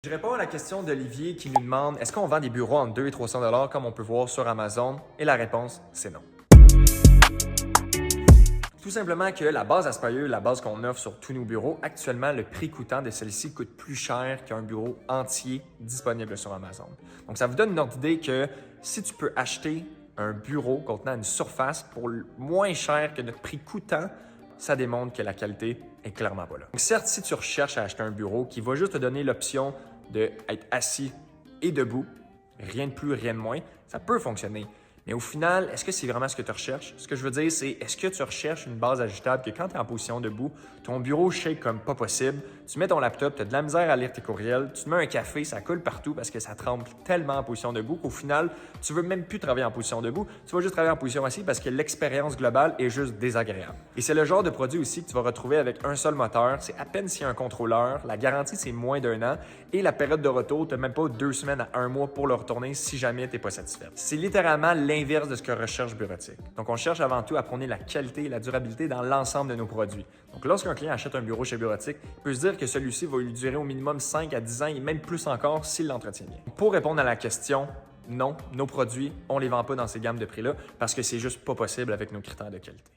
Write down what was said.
Je réponds à la question d'Olivier qui nous demande est-ce qu'on vend des bureaux entre 2 et 300 $ comme on peut voir sur Amazon? Et la réponse, c'est non. Tout simplement que la base Aspire, la base qu'on offre sur tous nos bureaux, actuellement, le prix coûtant de celle-ci coûte plus cher qu'un bureau entier disponible sur Amazon. Donc, ça vous donne une ordre d'idée que si tu peux acheter un bureau contenant une surface pour moins cher que notre prix coûtant, ça démontre que la qualité est clairement pas là. Donc, certes, si tu recherches à acheter un bureau qui va juste te donner l'option d'être assis et debout, rien de plus, rien de moins, ça peut fonctionner. Mais au final, est-ce que c'est vraiment ce que tu recherches? Ce que je veux dire, c'est est-ce que tu recherches une base ajustable que quand tu es en position debout, ton bureau shake comme pas possible, tu mets ton laptop, tu as de la misère à lire tes courriels, tu te mets un café, ça coule partout parce que ça tremble tellement en position debout qu'au final, tu veux même plus travailler en position debout, tu vas juste travailler en position assise parce que l'expérience globale est juste désagréable. Et c'est le genre de produit aussi que tu vas retrouver avec un seul moteur, c'est à peine s'il y a un contrôleur, la garantie c'est moins d'1 an et la période de retour, tu n'as même pas 2 semaines à 1 mois pour le retourner si jamais tu n'es pas satisfait. C'est littéralement l'inverse de ce que recherche Bureautique. Donc, on cherche avant tout à prôner la qualité et la durabilité dans l'ensemble de nos produits. Donc, lorsqu'un client achète un bureau chez Bureautique, il peut se dire que celui-ci va lui durer au minimum 5 à 10 ans et même plus encore s'il l'entretient bien. Pour répondre à la question, non, nos produits, on ne les vend pas dans ces gammes de prix-là parce que c'est juste pas possible avec nos critères de qualité.